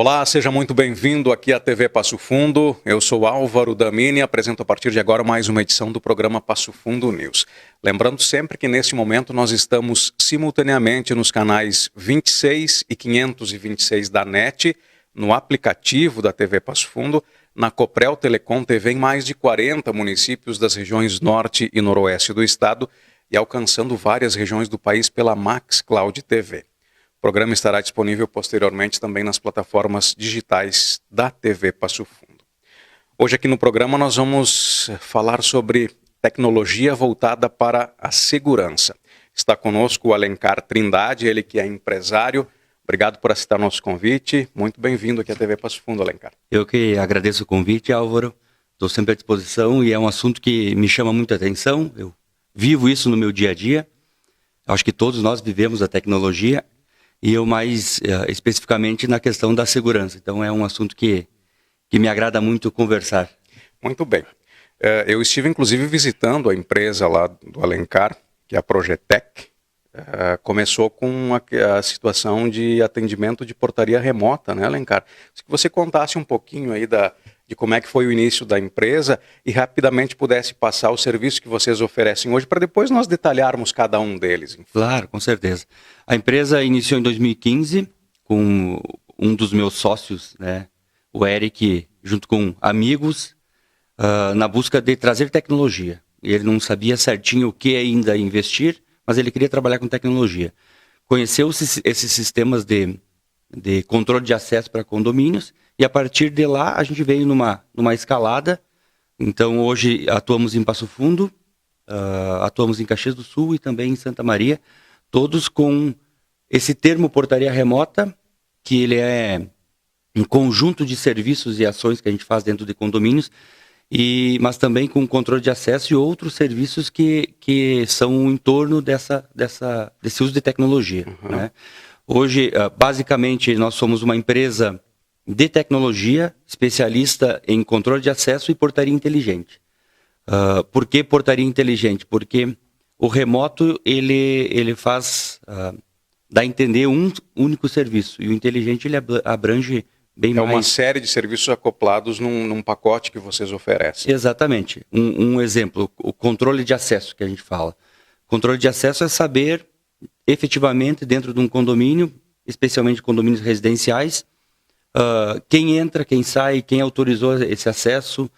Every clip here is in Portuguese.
Olá, seja muito bem-vindo aqui à TV Passo Fundo. Eu sou Álvaro Damini e apresento a partir de agora mais uma edição do programa Passo Fundo News. Lembrando sempre que neste momento nós estamos simultaneamente nos canais 26 e 526 da NET, no aplicativo da TV Passo Fundo, na Coprel Telecom TV em mais de 40 municípios das regiões norte e noroeste do estado e alcançando várias regiões do país pela Max Cloud TV. O programa estará disponível posteriormente também nas plataformas digitais da TV Passo Fundo. Hoje aqui no programa nós vamos falar sobre tecnologia voltada para a segurança. Está conosco o Alencar Trindade, ele que é empresário. Obrigado por aceitar nosso convite. Muito bem-vindo aqui à TV Passo Fundo, Alencar. Eu que agradeço o convite, Álvaro. Estou sempre à disposição e é um assunto que me chama muita atenção. Eu vivo isso no meu dia a dia. Acho que todos nós vivemos a tecnologia. E eu mais especificamente na questão da segurança. Então é um assunto que me agrada muito conversar. Muito bem. Eu estive inclusive visitando a empresa lá do Alencar, que é a Projetec. Começou com a situação de atendimento de portaria remota, né, Alencar? Se você contasse um pouquinho aí de como é que foi o início da empresa e rapidamente pudesse passar o serviço que vocês oferecem hoje, para depois nós detalharmos cada um deles. Claro, com certeza. A empresa iniciou em 2015 com um dos meus sócios, né, o Eric, junto com amigos, na busca de trazer tecnologia. Ele não sabia certinho o que ainda investir, mas ele queria trabalhar com tecnologia. Conheceu esses sistemas de controle de acesso para condomínios e a partir de lá a gente veio numa escalada. Então hoje atuamos em Passo Fundo, atuamos em Caxias do Sul e também em Santa Maria, todos com esse termo portaria remota, que ele é um conjunto de serviços e ações que a gente faz dentro de condomínios, mas também com controle de acesso e outros serviços que são em torno desse uso de tecnologia. Uhum. Né? Hoje, basicamente, nós somos uma empresa de tecnologia, especialista em controle de acesso e portaria inteligente. Por que portaria inteligente? Porque o remoto, ele faz, dá a entender um único serviço, e o inteligente ele abrange bem mais. É uma série de serviços acoplados num pacote que vocês oferecem. Exatamente. Um exemplo, o controle de acesso que a gente fala. Controle de acesso é saber efetivamente dentro de um condomínio, especialmente condomínios residenciais, quem entra, quem sai, quem autorizou esse acesso,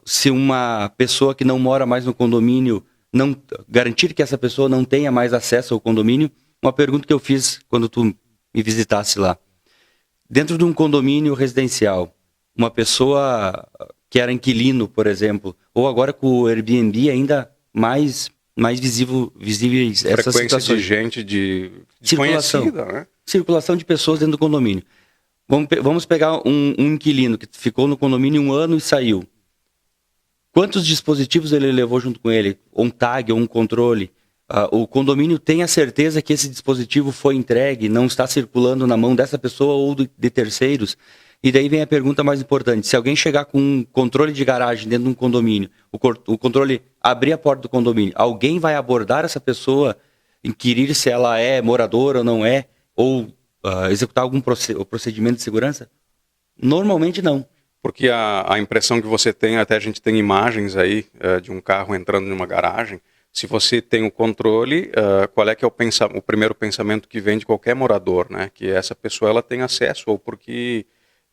se uma pessoa que não mora mais no condomínio, não garantir que essa pessoa não tenha mais acesso ao condomínio. Uma pergunta que eu fiz quando tu me visitasse lá. Dentro de um condomínio residencial, uma pessoa que era inquilino, por exemplo, ou agora com o Airbnb ainda mais visíveis essas situações. Frequência de gente desconhecida, né? Circulação de pessoas dentro do condomínio. Vamos pegar um inquilino que ficou no condomínio 1 ano e saiu. Quantos dispositivos ele levou junto com ele? Um tag ou um controle? O condomínio tem a certeza que esse dispositivo foi entregue, não está circulando na mão dessa pessoa ou de terceiros? E daí vem a pergunta mais importante. Se alguém chegar com um controle de garagem dentro de um condomínio, o controle abrir a porta do condomínio, alguém vai abordar essa pessoa, inquirir se ela é moradora ou não é, ou executar algum procedimento de segurança? Normalmente não. Porque a impressão que você tem, até a gente tem imagens aí de um carro entrando numa garagem. Se você tem o controle, qual é que é o primeiro pensamento que vem de qualquer morador, né? Que essa pessoa ela tem acesso, ou porque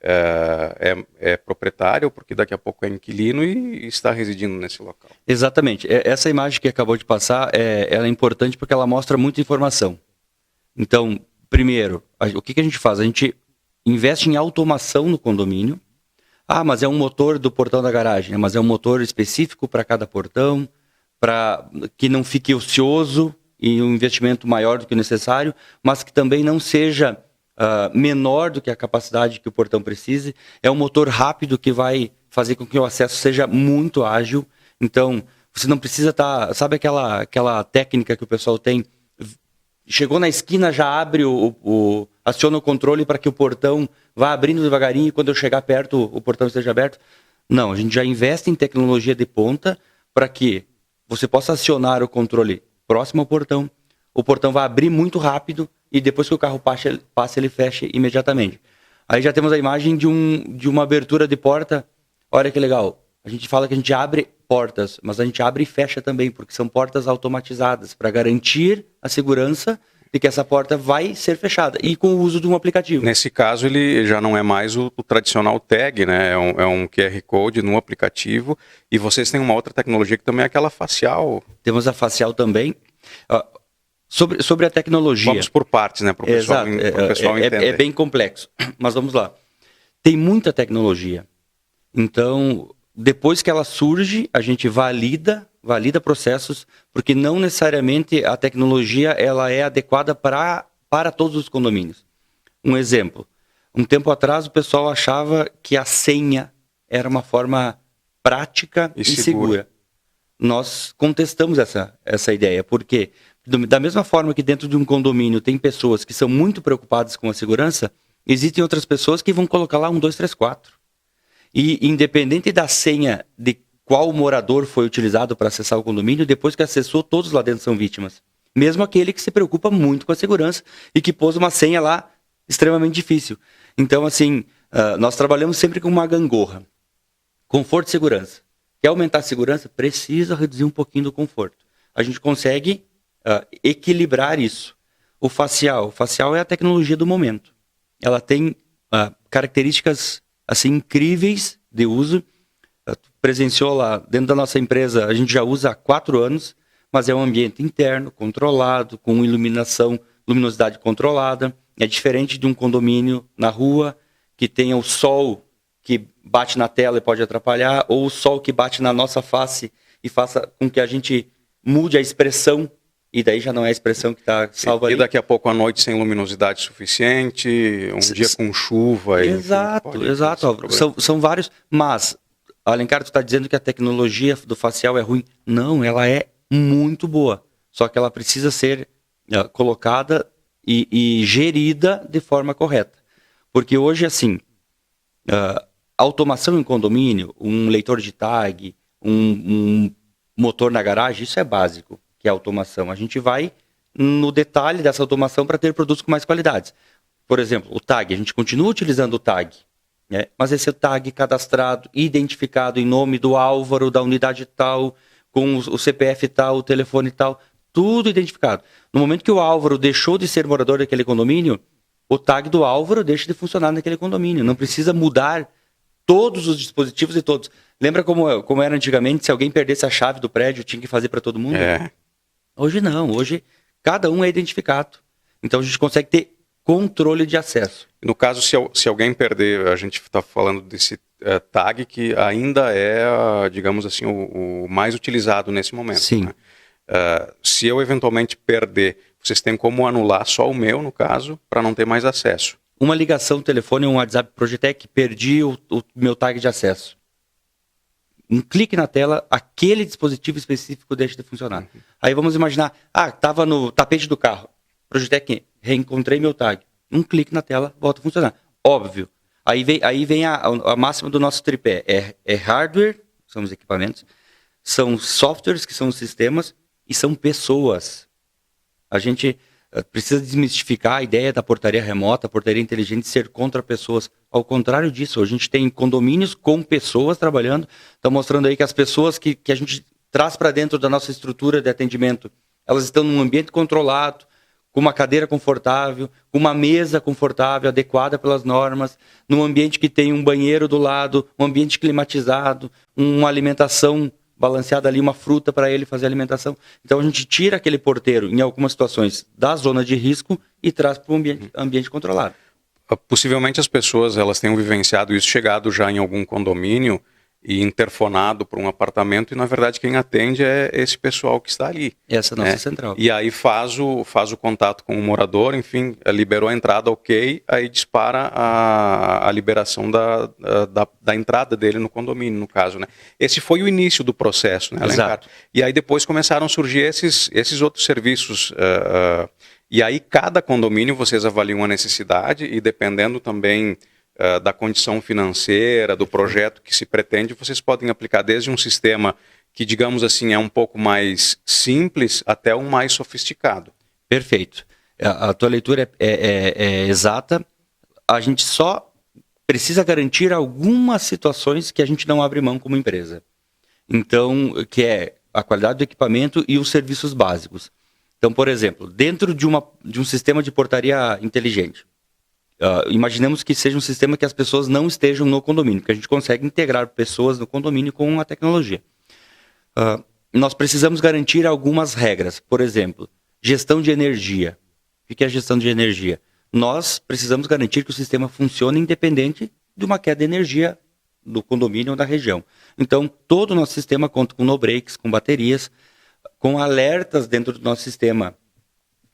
é proprietário, ou porque daqui a pouco é inquilino e está residindo nesse local. Exatamente. Essa imagem que acabou de passar, ela é importante porque ela mostra muita informação. Então, primeiro, o que a gente faz? A gente investe em automação no condomínio. Mas é um motor do portão da garagem, mas é um motor específico para cada portão, para que não fique ocioso e um investimento maior do que o necessário, mas que também não seja menor do que a capacidade que o portão precise. É um motor rápido que vai fazer com que o acesso seja muito ágil. Então, você não precisa estar... Sabe aquela técnica que o pessoal tem? Chegou na esquina, já abre aciona o controle para que o portão vá abrindo devagarinho e quando eu chegar perto, o portão esteja aberto. Não, a gente já investe em tecnologia de ponta para que você possa acionar o controle próximo ao portão, o portão vai abrir muito rápido e depois que o carro passa ele fecha imediatamente. Aí já temos a imagem de uma abertura de porta. Olha que legal. A gente fala que a gente abre portas, mas a gente abre e fecha também, porque são portas automatizadas para garantir a segurança de que essa porta vai ser fechada e com o uso de um aplicativo. Nesse caso, ele já não é mais o tradicional tag, né? É um QR Code no aplicativo. E vocês têm uma outra tecnologia que também é aquela facial. Temos a facial também. Sobre a tecnologia. Vamos por partes, né? Para o pessoal, entender. É bem complexo, mas vamos lá. Tem muita tecnologia. Então, depois que ela surge, a gente valida processos, porque não necessariamente a tecnologia ela é adequada para todos os condomínios. Um exemplo, um tempo atrás o pessoal achava que a senha era uma forma prática e segura. Nós contestamos essa ideia, porque da mesma forma que dentro de um condomínio tem pessoas que são muito preocupadas com a segurança, existem outras pessoas que vão colocar lá 1, 2, 3, 4. E independente da senha de qual morador foi utilizado para acessar o condomínio, depois que acessou, todos lá dentro são vítimas. Mesmo aquele que se preocupa muito com a segurança e que pôs uma senha lá extremamente difícil. Então, assim, nós trabalhamos sempre com uma gangorra. Conforto e segurança. Quer aumentar a segurança? Precisa reduzir um pouquinho do conforto. A gente consegue equilibrar isso. O facial é a tecnologia do momento. Ela tem características assim incríveis de uso. Presenciou lá dentro da nossa empresa, a gente já usa há 4 anos, mas é um ambiente interno, controlado, com luminosidade controlada. É diferente de um condomínio na rua, que tenha o sol que bate na tela e pode atrapalhar, ou o sol que bate na nossa face e faça com que a gente mude a expressão, e daí já não é a expressão que está salva ali. E daqui a pouco à noite sem luminosidade suficiente, um dia com chuva. Exato. São vários, mas, Alencar, tu está dizendo que a tecnologia do facial é ruim. Não, ela é muito boa, só que ela precisa ser colocada e gerida de forma correta. Porque hoje, assim, automação em condomínio, um leitor de tag, um motor na garagem, isso é básico, que é automação. A gente vai no detalhe dessa automação para ter produtos com mais qualidades. Por exemplo, o tag, a gente continua utilizando o tag, né? Mas esse tag cadastrado, identificado em nome do Álvaro, da unidade tal, com o CPF tal, o telefone tal, tudo identificado. No momento que o Álvaro deixou de ser morador daquele condomínio, o tag do Álvaro deixa de funcionar naquele condomínio. Não precisa mudar todos os dispositivos e todos. Lembra como era antigamente? Se alguém perdesse a chave do prédio, tinha que fazer para todo mundo? Hoje não. Hoje cada um é identificado. Então a gente consegue ter controle de acesso. No caso, se alguém perder, a gente está falando desse tag que ainda é, digamos assim, o mais utilizado nesse momento. Sim. Né? Se eu eventualmente perder, vocês têm como anular só o meu, no caso, para não ter mais acesso. Uma ligação no telefone, um WhatsApp Progitec, perdi o meu tag de acesso. Um clique na tela, aquele dispositivo específico deixa de funcionar. Aí vamos imaginar, estava no tapete do carro. Progitec, reencontrei meu tag. Um clique na tela, volta a funcionar. Óbvio. Aí vem a máxima do nosso tripé. É hardware, são os equipamentos, são softwares, que são os sistemas, e são pessoas. A gente precisa desmistificar a ideia da portaria remota, a portaria inteligente ser contra pessoas. Ao contrário disso, a gente tem condomínios com pessoas trabalhando. Está mostrando aí que as pessoas que a gente traz para dentro da nossa estrutura de atendimento, elas estão num ambiente controlado, com uma cadeira confortável, com uma mesa confortável, adequada pelas normas, num ambiente que tem um banheiro do lado, um ambiente climatizado, uma alimentação balanceada ali, uma fruta para ele fazer a alimentação. Então a gente tira aquele porteiro, em algumas situações, da zona de risco e traz para um ambiente controlado. Possivelmente as pessoas elas tenham vivenciado isso, chegado já em algum condomínio e interfonado para um apartamento, e na verdade quem atende é esse pessoal que está ali. Essa é a nossa central. E aí faz o contato com o morador, enfim, liberou a entrada, ok, aí dispara a liberação da entrada dele no condomínio, no caso, né? Esse foi o início do processo, né, Alencar? Exato. E aí depois começaram a surgir esses outros serviços, e aí cada condomínio vocês avaliam a necessidade e dependendo também da condição financeira, do projeto que se pretende, vocês podem aplicar desde um sistema que, digamos assim, é um pouco mais simples até um mais sofisticado. Perfeito. A tua leitura é exata. A gente só precisa garantir algumas situações que a gente não abre mão como empresa. Então, que é a qualidade do equipamento e os serviços básicos. Então, por exemplo, dentro de um sistema de portaria inteligente, imaginemos que seja um sistema que as pessoas não estejam no condomínio, porque a gente consegue integrar pessoas no condomínio com a tecnologia. Nós precisamos garantir algumas regras. Por exemplo, gestão de energia. O que é a gestão de energia? Nós precisamos garantir que o sistema funcione independente de uma queda de energia do condomínio ou da região. Então, todo o nosso sistema conta com no-breaks, com baterias, com alertas dentro do nosso sistema,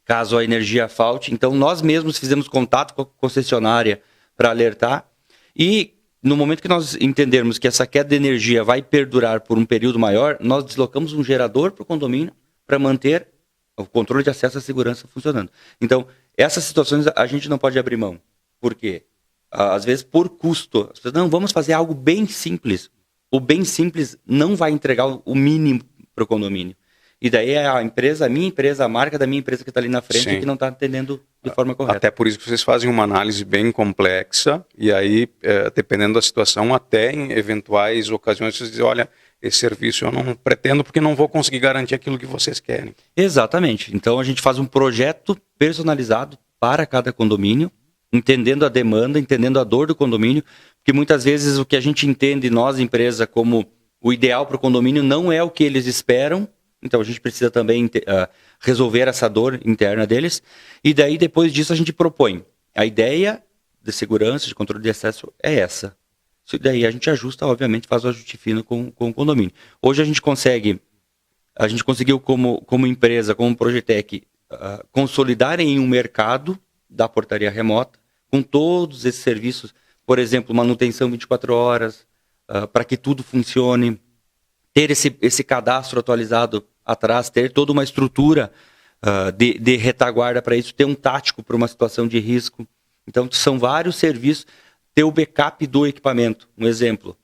caso a energia falte. Então, nós mesmos fizemos contato com a concessionária para alertar. E, no momento que nós entendermos que essa queda de energia vai perdurar por um período maior, nós deslocamos um gerador para o condomínio para manter o controle de acesso à segurança funcionando. Então, essas situações a gente não pode abrir mão. Por quê? Às vezes, por custo. As pessoas, não, vamos fazer algo bem simples. O bem simples não vai entregar o mínimo para o condomínio. E daí é a empresa, a minha empresa, a marca da minha empresa que está ali na frente e que não está atendendo de forma correta. Até por isso que vocês fazem uma análise bem complexa e aí, dependendo da situação, até em eventuais ocasiões, vocês dizem, olha, esse serviço eu não pretendo porque não vou conseguir garantir aquilo que vocês querem. Exatamente. Então a gente faz um projeto personalizado para cada condomínio, entendendo a demanda, entendendo a dor do condomínio, porque muitas vezes o que a gente entende, nós, empresa, como o ideal para o condomínio não é o que eles esperam. Então a gente precisa também resolver essa dor interna deles. E daí, depois disso, a gente propõe. A ideia de segurança, de controle de acesso é essa. Isso daí a gente ajusta, obviamente, faz o ajuste fino com o condomínio. Hoje a gente conseguiu como empresa, como Progetec, consolidar em um mercado da portaria remota, com todos esses serviços, por exemplo, manutenção 24 horas, para que tudo funcione, ter esse cadastro atualizado atrás, ter toda uma estrutura de retaguarda para isso, ter um tático para uma situação de risco. Então, são vários serviços, ter o backup do equipamento. Um exemplo,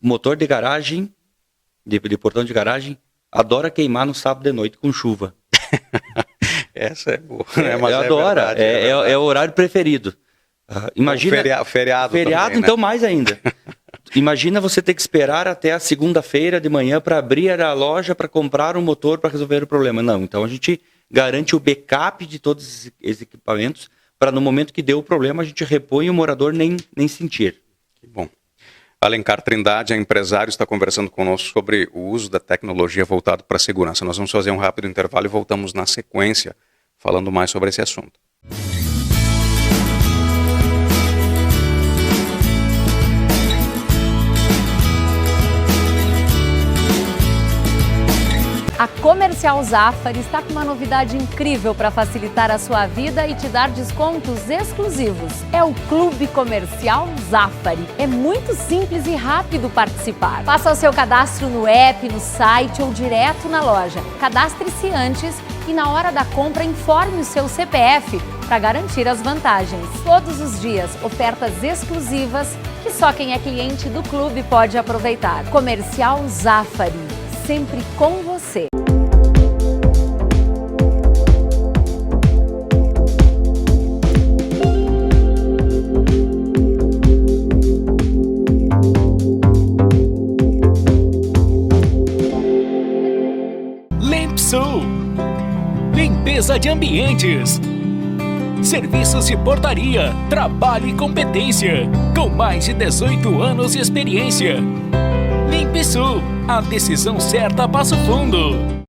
motor de garagem, de portão de garagem, adora queimar no sábado de noite com chuva. Essa é boa, né? Mas adora, verdade, é o horário preferido. Imagina feriado também, então né? mais ainda. Imagina você ter que esperar até a segunda-feira de manhã para abrir a loja para comprar um motor para resolver o problema. Não, então a gente garante o backup de todos esses equipamentos para no momento que deu o problema a gente repõe e o morador nem sentir. Que bom. Alencar Trindade, empresário, está conversando conosco sobre o uso da tecnologia voltado para a segurança. Nós vamos fazer um rápido intervalo e voltamos na sequência falando mais sobre esse assunto. A Comercial Zafari está com uma novidade incrível para facilitar a sua vida e te dar descontos exclusivos. É o Clube Comercial Zafari. É muito simples e rápido participar. Faça o seu cadastro no app, no site ou direto na loja. Cadastre-se antes e na hora da compra informe o seu CPF para garantir as vantagens. Todos os dias, ofertas exclusivas que só quem é cliente do clube pode aproveitar. Comercial Zafari. Sempre com você. Limpsul, limpeza de ambientes, serviços de portaria, trabalho e competência, com mais de 18 anos de experiência. Limpsul, a decisão certa a Passo Fundo.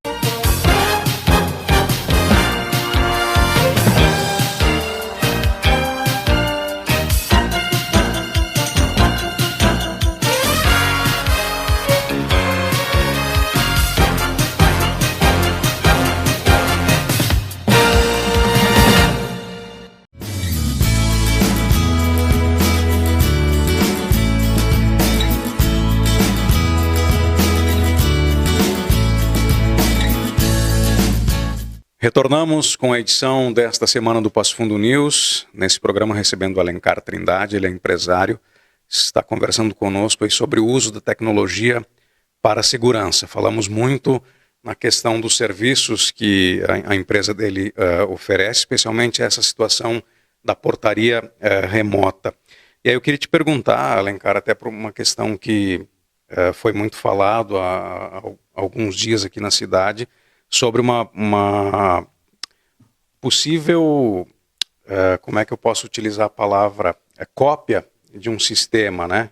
Retornamos com a edição desta semana do Passo Fundo News. Nesse programa recebendo o Alencar Trindade, ele é empresário, está conversando conosco aí sobre o uso da tecnologia para a segurança. Falamos muito na questão dos serviços que a empresa dele oferece, especialmente essa situação da portaria remota. E aí eu queria te perguntar, Alencar, até por uma questão que foi muito falado há alguns dias aqui na cidade, sobre uma possível, como é que eu posso utilizar a palavra, cópia de um sistema, né?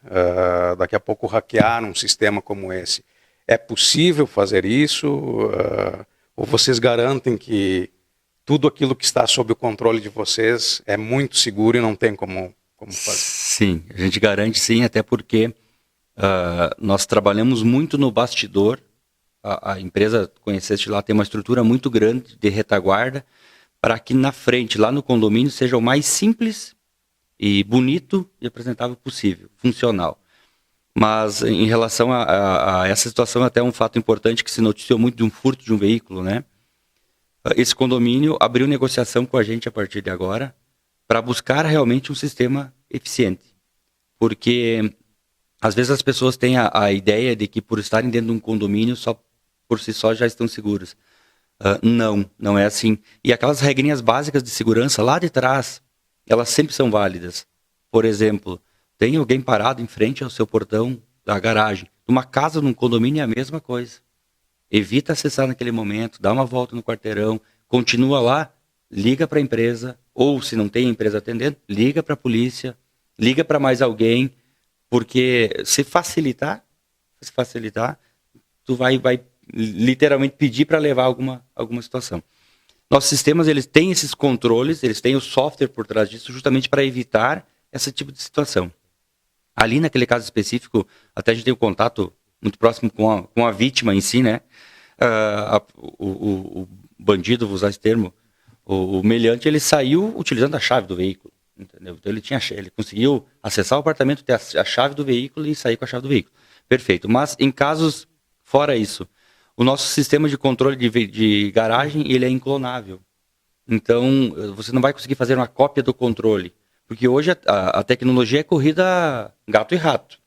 Daqui a pouco hackear um sistema como esse. É possível fazer isso? Ou vocês garantem que tudo aquilo que está sob o controle de vocês é muito seguro e não tem como fazer? Sim, a gente garante sim, até porque nós trabalhamos muito no bastidor. A empresa, conheceste lá, tem uma estrutura muito grande de retaguarda para que na frente, lá no condomínio, seja o mais simples e bonito e apresentável possível, funcional. Mas em relação a essa situação, até um fato importante que se noticiou muito de um furto de um veículo, né? Esse condomínio abriu negociação com a gente a partir de agora para buscar realmente um sistema eficiente. Porque às vezes as pessoas têm a ideia de que por estarem dentro de um condomínio, só por si só já estão seguras. Não é assim. E aquelas regrinhas básicas de segurança lá de trás, elas sempre são válidas. Por exemplo, tem alguém parado em frente ao seu portão da garagem. Numa casa, num condomínio é a mesma coisa. Evita acessar naquele momento, dá uma volta no quarteirão, continua lá, liga para a empresa, ou se não tem a empresa atendendo, liga para a polícia, liga para mais alguém, porque se facilitar, tu vai literalmente pedir para levar alguma situação. Nossos sistemas, eles têm esses controles, eles têm o software por trás disso, justamente para evitar esse tipo de situação. Ali naquele caso específico, até a gente tem um contato muito próximo com a vítima em si, né? O bandido, vou usar esse termo, o meliante, ele saiu utilizando a chave do veículo, entendeu? Então ele conseguiu acessar o apartamento, ter a chave do veículo e sair com a chave do veículo. Perfeito. Mas em casos fora isso, o nosso sistema de controle de garagem, ele é inclonável. Então, você não vai conseguir fazer uma cópia do controle. Porque hoje a tecnologia é corrida gato e rato.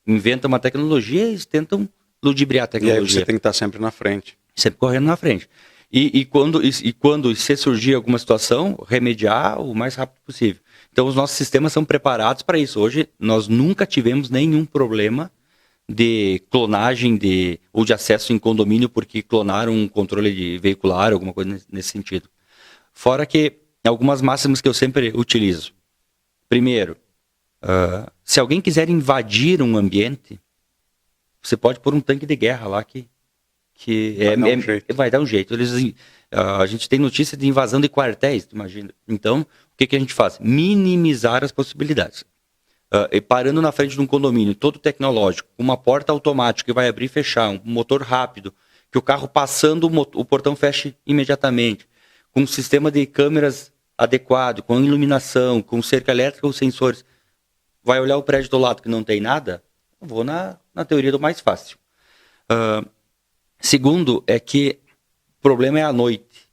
Inventam uma tecnologia e eles tentam ludibriar a tecnologia. E aí você tem que estar sempre na frente. Sempre correndo na frente. E quando se surgir alguma situação, remediar o mais rápido possível. Então, os nossos sistemas são preparados para isso. Hoje, nós nunca tivemos nenhum problema de clonagem ou de acesso em condomínio porque clonaram um controle de veicular, alguma coisa nesse sentido. Fora que algumas máximas que eu sempre utilizo. Primeiro, se alguém quiser invadir um ambiente, você pode pôr um tanque de guerra lá que vai dar um jeito. A gente tem notícia de invasão de quartéis, imagina. Então, o que a gente faz? Minimizar as possibilidades. E parando na frente de um condomínio todo tecnológico, com uma porta automática que vai abrir e fechar, um motor rápido, que o carro passando o portão feche imediatamente, com um sistema de câmeras adequado, com iluminação, com cerca elétrica ou sensores, vai olhar o prédio do lado que não tem nada? Eu vou na teoria do mais fácil. Segundo, é que o problema é à noite.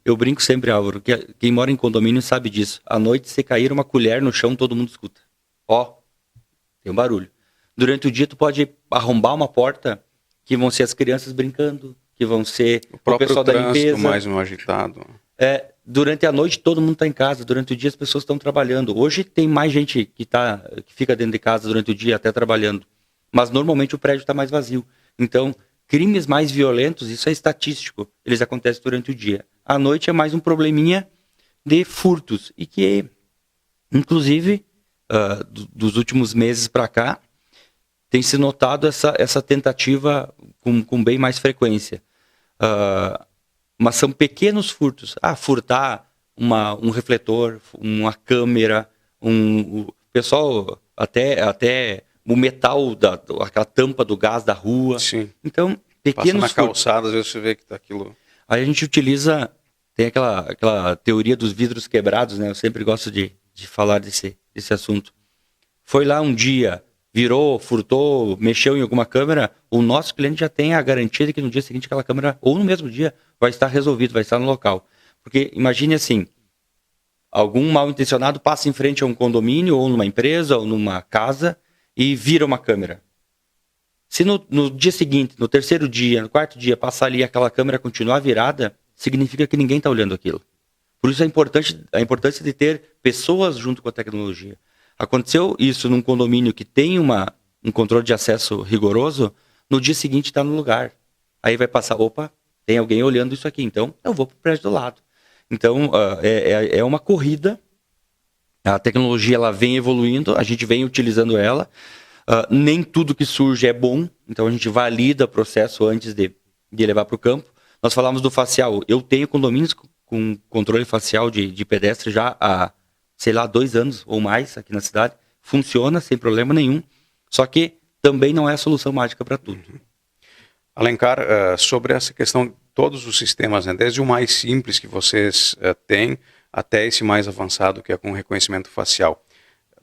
Eu brinco sempre, Álvaro, que quem mora em condomínio sabe disso. À noite, se cair uma colher no chão, todo mundo escuta. Tem um barulho. Durante o dia, tu pode arrombar uma porta que vão ser as crianças brincando, que vão ser o pessoal da limpeza. Mais um agitado. Durante a noite, todo mundo está em casa. Durante o dia, as pessoas estão trabalhando. Hoje, tem mais gente que fica dentro de casa durante o dia, até trabalhando. Mas, normalmente, o prédio está mais vazio. Então, crimes mais violentos, isso é estatístico. Eles acontecem durante o dia. À noite, é mais um probleminha de furtos. E que, inclusive, dos últimos meses para cá, tem se notado essa tentativa com bem mais frequência. Mas são pequenos furtos. Furtar um refletor, uma câmera, o pessoal, até o metal, aquela tampa do gás da rua. Sim. Então, pequenos furtos. Passa na calçada, às vezes você vê que tá aquilo... Aí a gente utiliza, tem aquela teoria dos vidros quebrados, né? Eu sempre gosto de falar desse assunto. Foi lá um dia, virou, furtou, mexeu em alguma câmera, o nosso cliente já tem a garantia de que no dia seguinte aquela câmera, ou no mesmo dia, vai estar resolvido, vai estar no local. Porque imagine assim, algum mal intencionado passa em frente a um condomínio, ou numa empresa, ou numa casa, e vira uma câmera. Se no dia seguinte, no terceiro dia, no quarto dia, passar ali aquela câmera continuar virada, significa que ninguém está olhando aquilo. Por isso a importância de ter pessoas junto com a tecnologia. Aconteceu isso num condomínio que tem um controle de acesso rigoroso, no dia seguinte está no lugar. Aí vai passar, opa, tem alguém olhando isso aqui, então eu vou para o prédio do lado. Então, é uma corrida, a tecnologia ela vem evoluindo, a gente vem utilizando ela, nem tudo que surge é bom, então a gente valida o processo antes de levar para o campo. Nós falamos do facial, eu tenho condomínios com controle facial de pedestre já há, 2 anos ou mais aqui na cidade, funciona sem problema nenhum, só que também não é a solução mágica para tudo. Alencar, sobre essa questão de todos os sistemas, né, desde o mais simples que vocês têm até esse mais avançado que é com reconhecimento facial.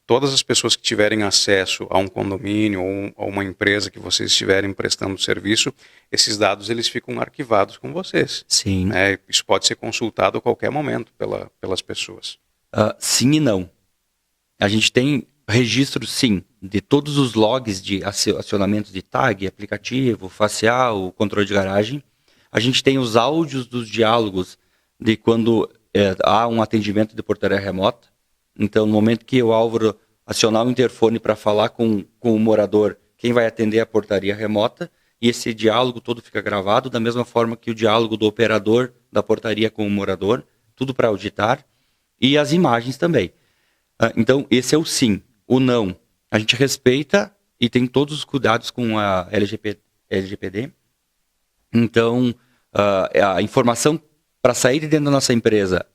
Todas as pessoas que tiverem acesso a um condomínio ou a uma empresa que vocês estiverem prestando serviço, esses dados eles ficam arquivados com vocês. Sim. Isso pode ser consultado a qualquer momento pelas pessoas. Sim e não. A gente tem registro, sim, de todos os logs de acionamento de tag, aplicativo, facial, controle de garagem. A gente tem os áudios dos diálogos de quando há um atendimento de portaria remota. Então, no momento que o Álvaro acionar o interfone para falar com o morador, quem vai atender a portaria remota, e esse diálogo todo fica gravado, da mesma forma que o diálogo do operador da portaria com o morador, tudo para auditar, e as imagens também. Então, esse é o sim. O não, a gente respeita e tem todos os cuidados com a LGPD. Então, a informação para sair de dentro da nossa empresa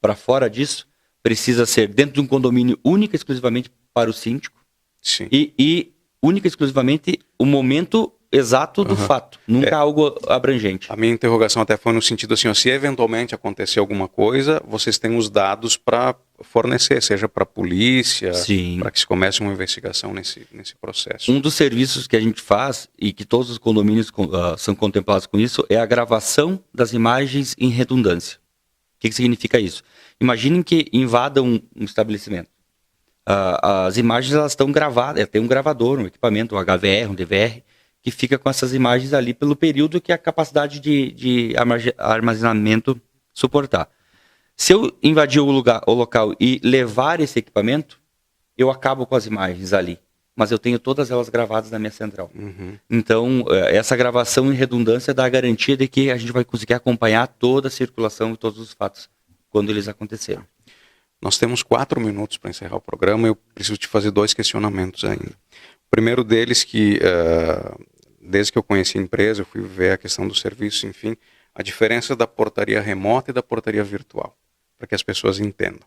para fora disso precisa ser dentro de um condomínio única e exclusivamente para o síndico. Sim. E única e exclusivamente o momento exato do fato, nunca algo abrangente. A minha interrogação até foi no sentido assim, se eventualmente acontecer alguma coisa, vocês têm os dados para fornecer, seja para a polícia, para que se comece uma investigação nesse processo. Um dos serviços que a gente faz e que todos os condomínios são contemplados com isso é a gravação das imagens em redundância. O que significa isso? Imaginem que invadam um estabelecimento. As imagens elas estão gravadas, tem um gravador, um equipamento, um HVR, um DVR, que fica com essas imagens ali pelo período que a capacidade de armazenamento suportar. Se eu invadir o local e levar esse equipamento, eu acabo com as imagens ali. Mas eu tenho todas elas gravadas na minha central. Então, essa gravação em redundância dá a garantia de que a gente vai conseguir acompanhar toda a circulação e todos os fatos quando eles aconteceram. Nós temos 4 minutos para encerrar o programa e eu preciso te fazer 2 questionamentos ainda. O primeiro deles que, desde que eu conheci a empresa, eu fui ver a questão do serviço, enfim, a diferença da portaria remota e da portaria virtual, para que as pessoas entendam.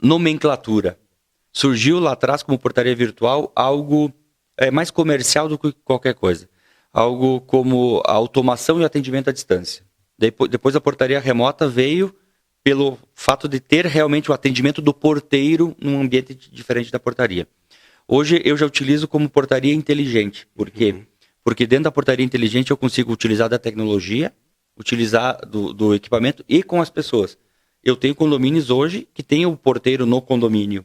Nomenclatura. Surgiu lá atrás como portaria virtual algo mais comercial do que qualquer coisa. Algo como a automação e atendimento à distância. Depois a portaria remota veio pelo fato de ter realmente o atendimento do porteiro num ambiente diferente da portaria. Hoje eu já utilizo como portaria inteligente. Por quê? Porque dentro da portaria inteligente eu consigo utilizar da tecnologia, utilizar do equipamento e com as pessoas. Eu tenho condomínios hoje que tem o porteiro no condomínio,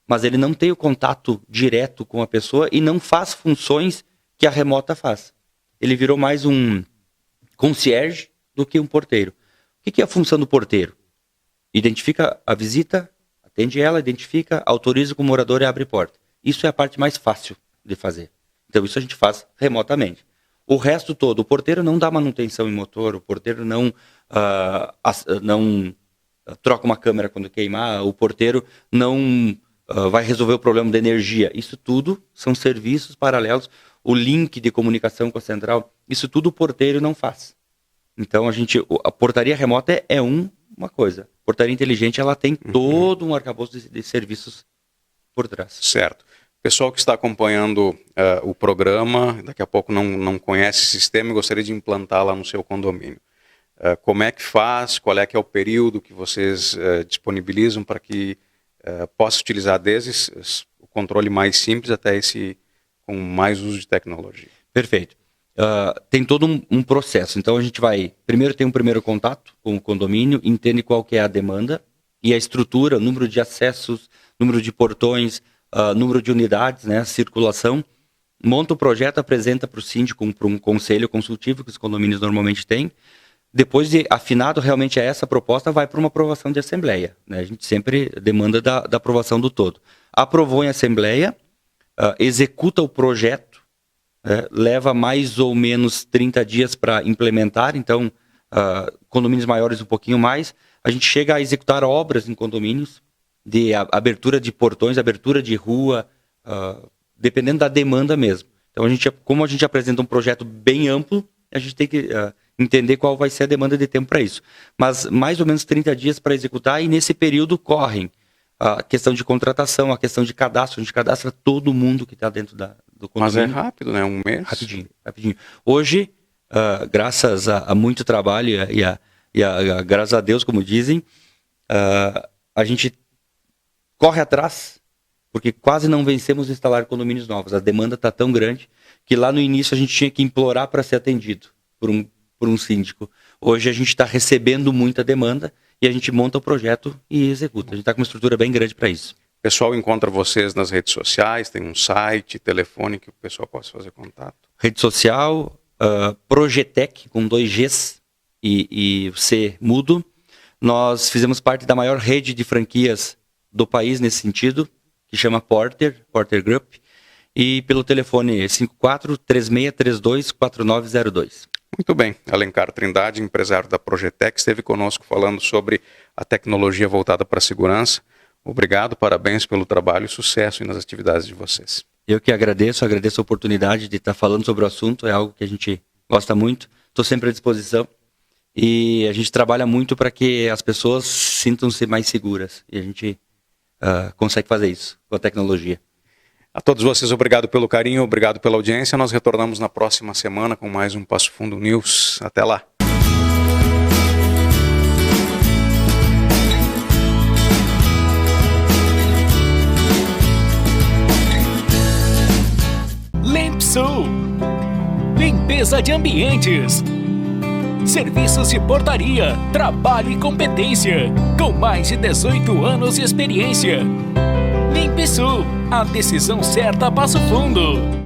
mas ele não tem o contato direto com a pessoa e não faz funções que a remota faz. Ele virou mais um concierge do que um porteiro. O que é a função do porteiro? Identifica a visita, atende ela, identifica, autoriza com o morador e abre porta. Isso é a parte mais fácil de fazer. Então isso a gente faz remotamente. O resto todo, o porteiro não dá manutenção em motor, o porteiro não troca uma câmera quando queimar, o porteiro não vai resolver o problema da energia. Isso tudo são serviços paralelos. O link de comunicação com a central, isso tudo o porteiro não faz. Então a portaria remota é uma coisa. A portaria inteligente ela tem todo um arcabouço de serviços por trás. Certo. Pessoal que está acompanhando o programa, daqui a pouco não conhece esse sistema e gostaria de implantar lá no seu condomínio. Como é que faz? Qual é que é o período que vocês disponibilizam para que possa utilizar desde o controle mais simples até esse com mais uso de tecnologia? Perfeito. Tem todo um processo. Então a gente primeiro tem um primeiro contato com o condomínio, entende qual que é a demanda e a estrutura, número de acessos, número de portões, número de unidades, né, circulação. Monta o projeto, apresenta para o síndico, para um conselho consultivo que os condomínios normalmente têm. Depois de afinado realmente essa proposta, vai para uma aprovação de assembleia, né? A gente sempre demanda da aprovação do todo. Aprovou em assembleia, executa o projeto, leva mais ou menos 30 dias para implementar, então condomínios maiores um pouquinho mais. A gente chega a executar obras em condomínios, de abertura de portões, abertura de rua, dependendo da demanda mesmo. Então, como a gente apresenta um projeto bem amplo, a gente tem que entender qual vai ser a demanda de tempo para isso. Mas mais ou menos 30 dias para executar, e nesse período correm a questão de contratação, a questão de cadastro. A gente cadastra todo mundo que está dentro do condomínio. Mas é rápido, né? Um mês? Rapidinho. Hoje, graças a muito trabalho graças a Deus, como dizem, a gente corre atrás, porque quase não vencemos instalar condomínios novos. A demanda está tão grande que lá no início a gente tinha que implorar para ser atendido por um síndico. Hoje a gente está recebendo muita demanda e a gente monta o projeto e executa. A gente está com uma estrutura bem grande para isso. O pessoal encontra vocês nas redes sociais, tem um site, telefone que o pessoal possa fazer contato? Rede social, Projetec, com 2 Gs e C mudo. Nós fizemos parte da maior rede de franquias do país nesse sentido, que chama Porter Group, e pelo telefone 54-3632-4902. Muito bem. Alencar Trindade, empresário da Projetec, esteve conosco falando sobre a tecnologia voltada para a segurança. Obrigado, parabéns pelo trabalho e sucesso nas atividades de vocês. Eu que agradeço a oportunidade de estar falando sobre o assunto, é algo que a gente gosta muito, estou sempre à disposição e a gente trabalha muito para que as pessoas sintam-se mais seguras e a gente consegue fazer isso com a tecnologia. A todos vocês, obrigado pelo carinho, obrigado pela audiência. Nós retornamos na próxima semana com mais um Passo Fundo News. Até lá. Limpsul, limpeza de ambientes, serviços de portaria, trabalho e competência, com mais de 18 anos de experiência. Limpsul, a decisão certa a Passo Fundo.